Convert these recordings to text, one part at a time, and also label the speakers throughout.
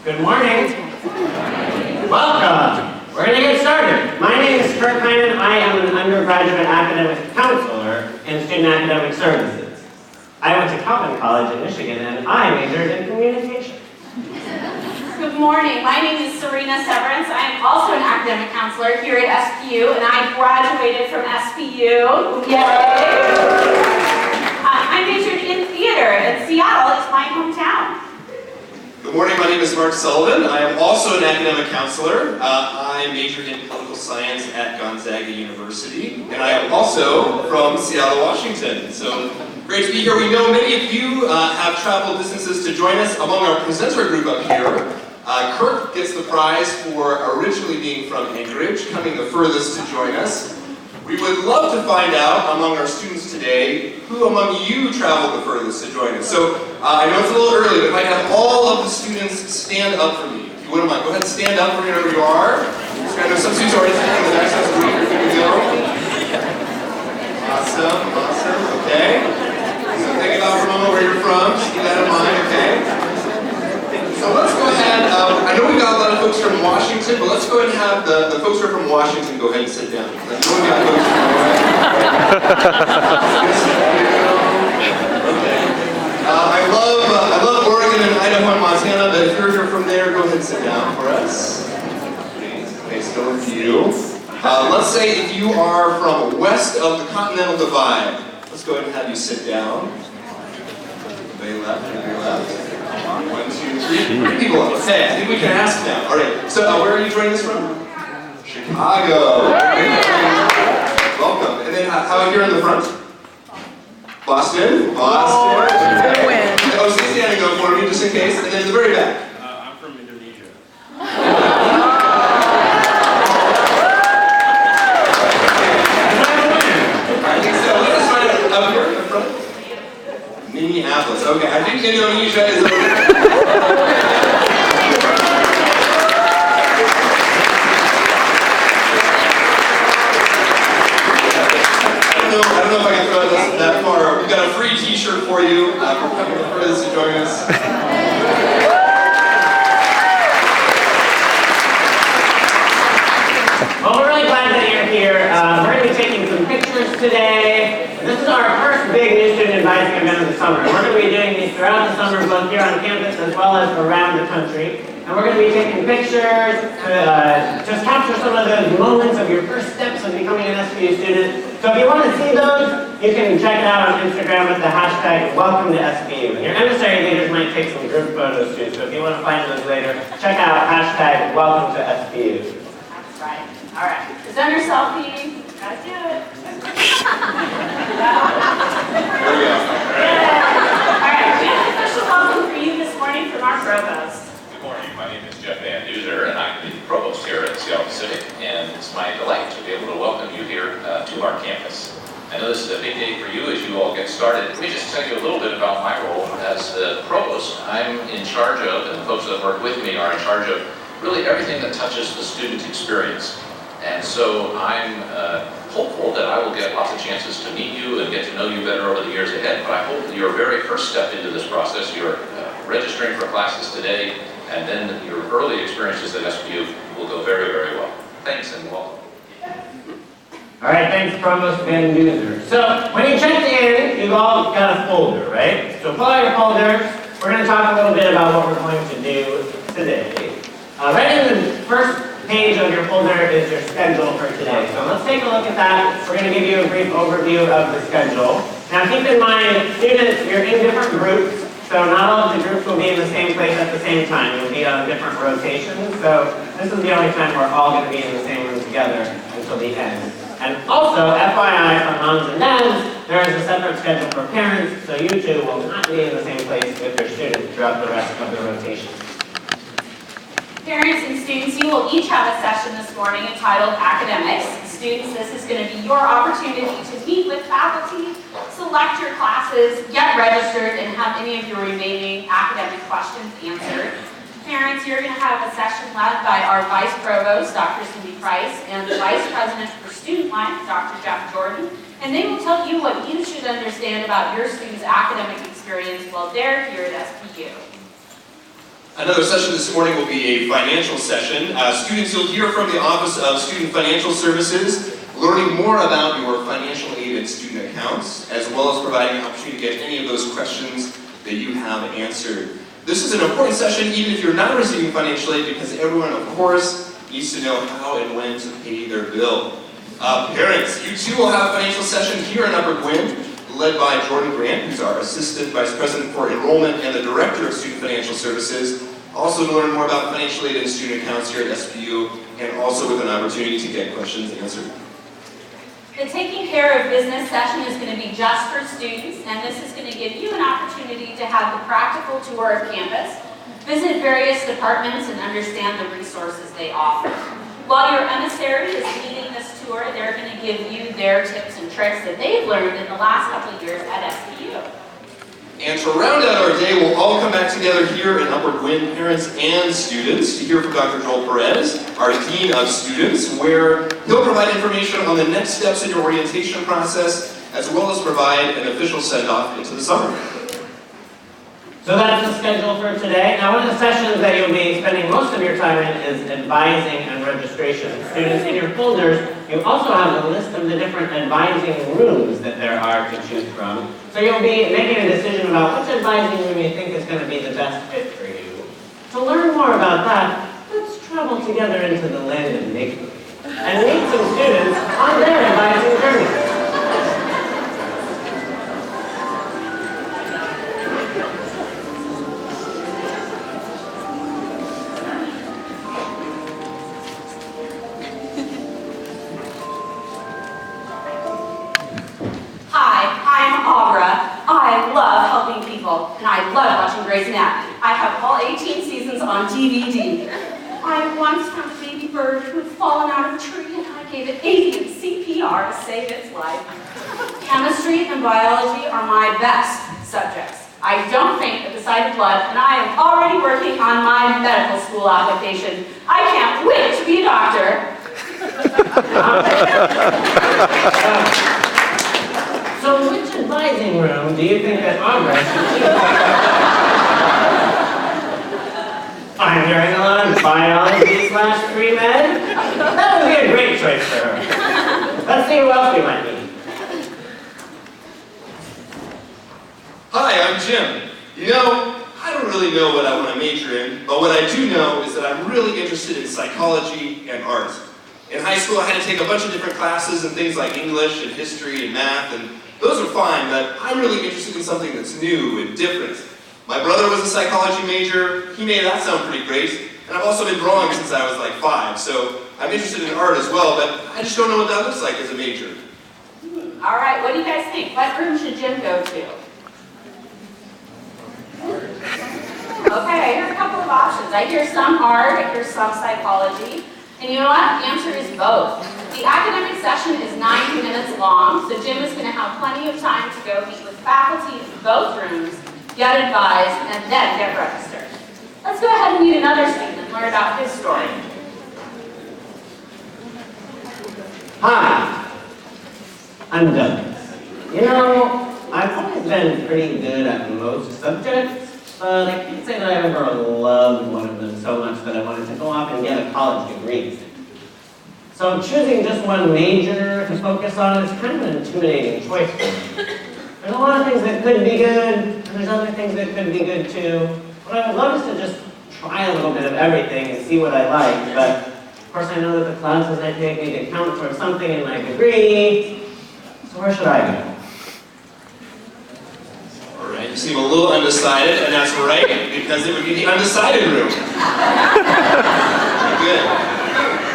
Speaker 1: Good morning. Welcome. We're going to get started. My name is Kurt Hyman. I am an undergraduate academic counselor in Student Academic Services. I went to Calvin College in Michigan, and I majored in communication.
Speaker 2: Good morning. My name is Serena Severance. I am also an academic counselor here at SPU, and I graduated from SPU. Yay! I majored in theater, and Seattle is my hometown.
Speaker 3: Good morning, my name is Mark Sullivan. I am also an academic counselor. I majored in political science at Gonzaga University, and I am also from Seattle, Washington. So great to be here. We know many of you have traveled distances to join us. Among our presenter group up here, Kirk gets the prize for originally being from Anchorage, coming the furthest to join us. We would love to find out among our students today who among you traveled the furthest to join us. So I know it's a little early, but if I could have all of the students stand up for me. If you wouldn't mind, go ahead and stand up for wherever you are. So I know some students are already thinking the next one's week. Here we go. Awesome, okay. So think about for a moment where you're from, just keep that in mind, okay? So let's go ahead, I know we've got a lot of folks from Washington, but let's go ahead and have the folks who are from Washington go ahead and sit down. I know we've got folks from Okay. I love Oregon and Idaho and Montana, but if you're from there, go ahead and sit down for us. Please, okay, still a few. Let's say if you are from west of the Continental Divide, let's go ahead and have you sit down. They left, they left. 1, 2, 3. 3 people up. Okay, I think we can ask now. All right. So, where are you joining us from? Chicago. Welcome. And then, how about here in the front? Boston. Okay. Oh, stay standing though for me, just in case. And then in the very back.
Speaker 4: I'm from Indonesia.
Speaker 3: I think so. Let us find out up here in the front. Minneapolis. Okay, I think Indonesia is over there. I don't know if I can throw this that far. We've got a free t-shirt for you for coming the furthest to join us.
Speaker 1: Well, we're really glad that you're here. We're going to be taking some pictures today. This is our first big new student advising event of the summer. We're going to be doing these throughout the summer, both here on campus as well as around the country. And we're going to be taking pictures to just capture some of those moments of your first steps of becoming an SPU student. So if you want to see those, you can check it out on Instagram with the hashtag #WelcomeToSPU. And your emissary leaders might take some group photos too. So if you want to find those later, check out hashtag #WelcomeToSPU.
Speaker 2: That's right. All right. Presenter selfie. Gotta do it.
Speaker 3: There we go.
Speaker 2: All right. We have a special welcome for you this morning from our provost.
Speaker 5: Good morning. My name is Jeff Van Duzer, and I'm the provost here at Seattle Pacific, and it's my delight to be able to welcome you here to our campus. I know this is a big day for you as you all get started. Let me just tell you a little bit about my role as the provost. I'm in charge of, and the folks that work with me are in charge of, really everything that touches the student experience. And so I'm hopeful that I will get lots of chances to meet you and get to know you better over the years ahead, but I hope that your very first step into this process, you're registering for classes today, and then your early experiences at SPU will go very, very well. Thanks and welcome.
Speaker 1: All right, thanks, Provost Van Duzer. So when you checked in, you've all got a folder, right? So pull out your folders. We're going to talk a little bit about what we're going to do today. Right in the first page of your folder is your schedule for today. So let's take a look at that. We're going to give you a brief overview of the schedule. Now keep in mind, students, you're in different groups, so not all of the groups will be in the same place at the same time. You'll be on different rotations, so this is the only time we're all going to be in the same room together until the end. And also, FYI for moms and dads, there is a separate schedule for parents, so you two will not be in the same place with your students throughout the rest of the rotation.
Speaker 2: Parents and students, you will each have a session this morning entitled Academics. Students, this is going to be your opportunity to meet with faculty, select your classes, get registered, and have any of your remaining academic questions answered. Parents, you're going to have a session led by our Vice Provost, Dr. Cindy Price, and the Vice President for Student Life, Dr. Jeff Jordan, and they will tell you what you should understand about your students' academic experience while they're here at SPU.
Speaker 3: Another session this morning will be a financial session. Students, you'll hear from the Office of Student Financial Services, learning more about your financial aid and student accounts, as well as providing an opportunity to get any of those questions that you have answered. This is an important session even if you're not receiving financial aid, because everyone, of course, needs to know how and when to pay their bill. Parents, you too will have a financial session here in Upper Gwynn, led by Jordan Grant, who's our Assistant Vice President for Enrollment and the Director of Student Financial Services, also to learn more about financial aid and student accounts here at SPU, and also with an opportunity to get questions answered.
Speaker 2: The Taking Care of Business session is going to be just for students, and this is going to give you an opportunity to have the practical tour of campus, visit various departments, and understand the resources they offer. While your emissary is leading this tour, they're going to give you their tips and tricks that they've learned in the last couple of years at SPU.
Speaker 3: And to round out our day, we'll all come back together here in Upper Gwynn, parents and students, to hear from Dr. Joel Perez, our Dean of Students, where he'll provide information on the next steps in your orientation process, as well as provide an official send-off into the summer.
Speaker 1: So that's the schedule for today. Now, one of the sessions that you'll be spending most of your time in is advising and registration. Students, in your folders, you also have a list of the different advising rooms that there are to choose from. So you'll be making a decision about which advising room you think is going to be the best fit for you. To learn more about that, let's travel together into the land of make-believe and meet some students on their advising journey.
Speaker 2: And I love watching Grey's Anatomy. I have all 18 seasons on DVD. I once found a baby bird who had fallen out of a tree, and I gave it 80 CPR to save its life. Chemistry and biology are my best subjects. I don't faint at the sight of blood, and I am already working on my medical school application. I can't wait to be a doctor.
Speaker 1: So which advising room do you think that Aubrey should choose? I'm hearing a lot of biology/pre-med. That would be a great choice for her. Let's see who else we might meet.
Speaker 3: Hi, I'm Jim. You know, I don't really know what I want to major in, but what I do know is that I'm really interested in psychology and art. In high school, I had to take a bunch of different classes and things like English and history and math, and those are fine, but I'm really interested in something that's new and different. My brother was a psychology major. He made that sound pretty great. And I've also been drawing since I was like 5, so I'm interested in art as well, but I just don't know what that looks like as a major.
Speaker 2: All right, what do you guys think? What room should Jim go to? Okay, here are a couple of options. I hear some art, I hear some psychology. And you know what? The answer is both. The academic session is 90 minutes long, so Jim is going to have plenty of time to go meet with faculty in both rooms, get advised, and then get registered. Let's go ahead and meet another student and learn about his story.
Speaker 1: Hi, I'm Douglas. You know, I've always been pretty good at most subjects, but I can't say that I've ever loved one of them so much that I wanted to go off and get a college degree. So choosing just one major to focus on is kind of an intimidating choice for me. There's a lot of things that could be good, and there's other things that could be good too. What I would love is to just try a little bit of everything and see what I like, but of course I know that the classes I take need to count towards something in my degree, so where should I go?
Speaker 3: All right, you seem a little undecided, and that's right, because it would be the undecided room. Good.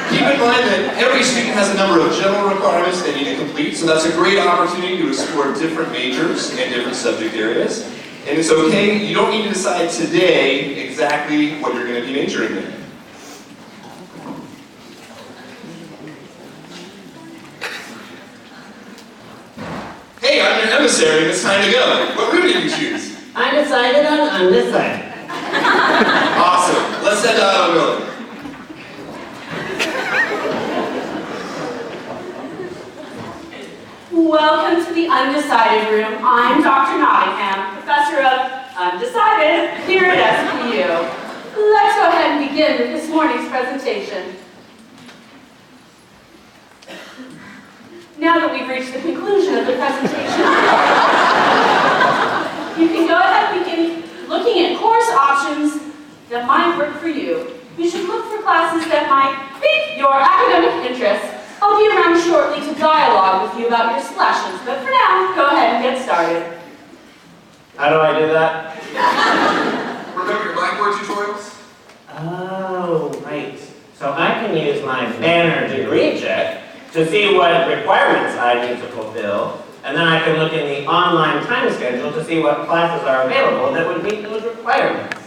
Speaker 3: Keep in mind that every student has a number of general requirements they need to complete, so that's a great opportunity to explore different majors and different subject areas. And it's okay, you don't need to decide today exactly what you're going to be majoring in. Hey, I'm your emissary, and it's time to go. What room did you choose?
Speaker 1: I decided on undecided.
Speaker 3: Awesome. Let's head to Auto Building.
Speaker 2: Welcome to the undecided room. I'm Dr. Nottingham, professor of undecided here at SPU. let's go ahead and begin with this morning's presentation. Now that we've reached the conclusion of the presentation, you can go ahead and begin looking at course options that might work for you. You should look for classes that might pique your academic interests. I'll be around shortly to dialogue with you about your selections, but for now, go ahead and get started.
Speaker 1: How do I do that?
Speaker 3: Remember your Blackboard tutorials?
Speaker 1: Oh, right. So I can use my banner degree check to see what requirements I need to fulfill, and then I can look in the online time schedule to see what classes are available that would meet those requirements.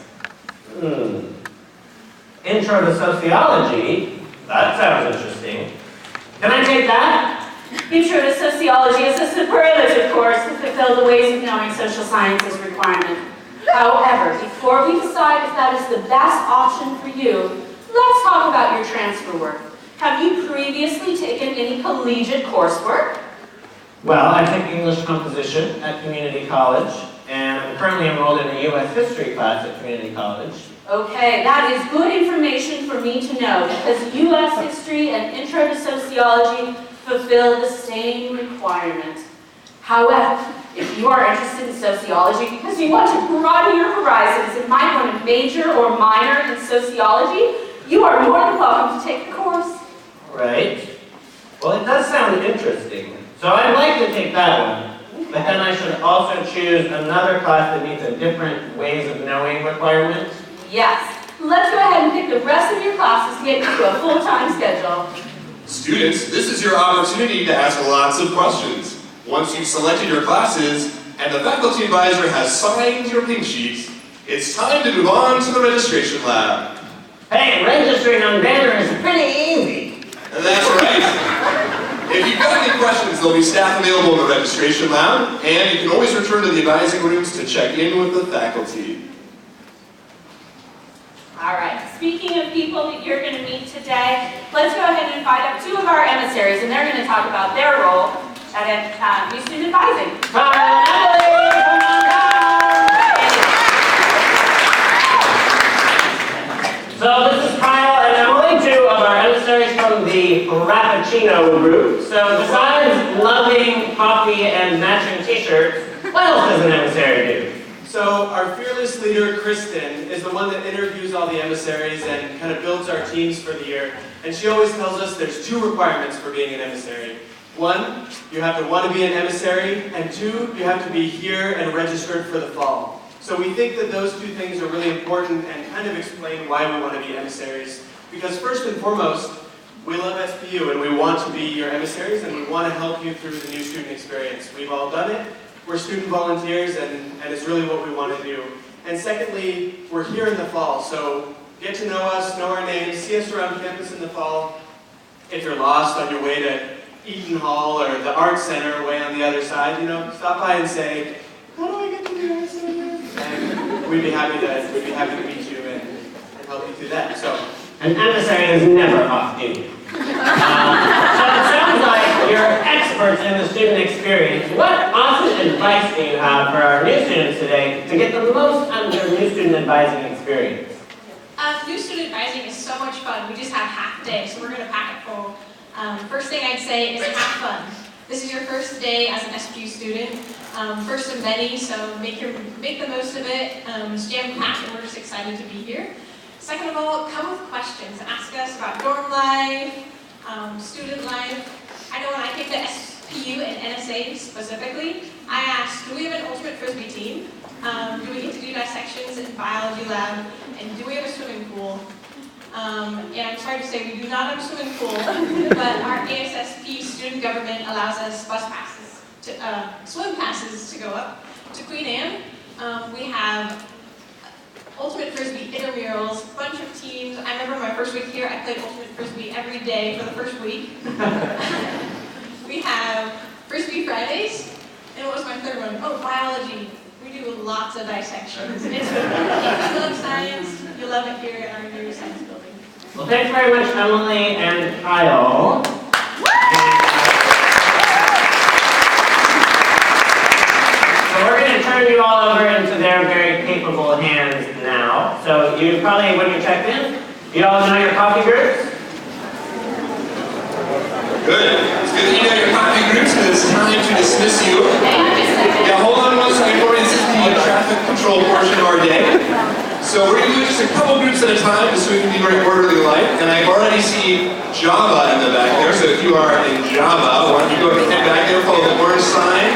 Speaker 1: Intro to Sociology? That sounds interesting. Can I take that?
Speaker 2: Intro to Sociology is a superlative course to fulfill the ways of knowing social sciences requirement. However, before we decide if that is the best option for you, let's talk about your transfer work. Have you previously taken any collegiate coursework?
Speaker 1: Well, I took English composition at community college, and I'm currently enrolled in a U.S. history class at community college.
Speaker 2: Okay, that is good information for me to know, because U.S. history and Intro to Sociology fulfill the same requirement. However, if you are interested in sociology because you want to broaden your horizons and might want to major or minor in sociology, you are more than welcome to take the course.
Speaker 1: Right. Well, it does sound interesting, so I'd like to take that one. But then I should also choose another class that meets a different ways of knowing requirement.
Speaker 2: Yes. Let's go ahead and pick the rest of your classes to get you to a full-time schedule.
Speaker 3: Students, this is your opportunity to ask lots of questions. Once you've selected your classes and the faculty advisor has signed your pink sheets, it's time to move on to the registration lab.
Speaker 1: Hey, registering on banner is pretty easy.
Speaker 3: And that's right. If you've got any questions, there'll be staff available in the registration lab, and you can always return to the advising rooms to check in with the faculty.
Speaker 2: All right, speaking of people that you're going to meet today, let's go ahead and invite up two of our emissaries, and they're going to talk about their role at New Student Advising.
Speaker 1: Kyle and Emily, come on down! So this is Kyle and Emily, two of our emissaries from the Frappuccino group. So besides loving coffee and matching t-shirts, what else does an emissary do?
Speaker 4: So our fearless leader, Kristen, is the one that interviews all the emissaries and kind of builds our teams for the year. And she always tells us there's two requirements for being an emissary. One, you have to want to be an emissary, and two, you have to be here and registered for the fall. So we think that those two things are really important and kind of explain why we want to be emissaries. Because first and foremost, we love SPU and we want to be your emissaries and we want to help you through the new student experience. We've all done it. We're student volunteers and it's really what we want to do. And secondly, we're here in the fall, so get to know us, know our names, see us around campus in the fall. If you're lost on your way to Eaton Hall or the Art Center way on the other side, stop by and say, how do I get to the Art Center? And we'd be happy to meet you and help you through that. So,
Speaker 1: An emissary is never off duty. So it sounds like you're experts in the student experience. What awesome advice do you have for our new students today to get the most out of their new student advising experience?
Speaker 6: New student advising is so much fun. We just have half a day, so we're going to pack it full. First thing I'd say is have fun. This is your first day as an SPU student, first of many, so make the most of it. It's jam-packed, and we're just excited to be here. Second of all, come with questions. Ask us about dorm life, student life. I know when I came to SPU and NSA specifically, I asked, do we have an ultimate Frisbee team? Do we get to do dissections in biology lab? And do we have a swimming pool? And I'm sorry to say we do not have a swimming pool, but our ASSP student government allows us bus passes, swim passes to go up to Queen Anne. We have Ultimate Frisbee intramurals, bunch of teams. I remember my first week here, I played Ultimate Frisbee every day for the first week. We have Frisbee Fridays, and what was my third one? Oh, biology. We do lots of dissections. It's if you love science, you'll love it here at our new science building.
Speaker 1: Well, thanks very much, Emily and Kyle. So we're going to turn you all over into their very capable hands now. So you probably, when you checked in, you all know your coffee groups?
Speaker 3: Good. It's good that you know your coffee groups, because it's time to dismiss you.
Speaker 2: Hang on just a second.
Speaker 3: Yeah, hold on one second for me. This is the traffic control portion of our day. So we're going to do just a couple groups at a time, just so we can be very orderly like. And I already see Java in the back there. So if you are in Java, why don't you go ahead and head back there, follow the orange sign.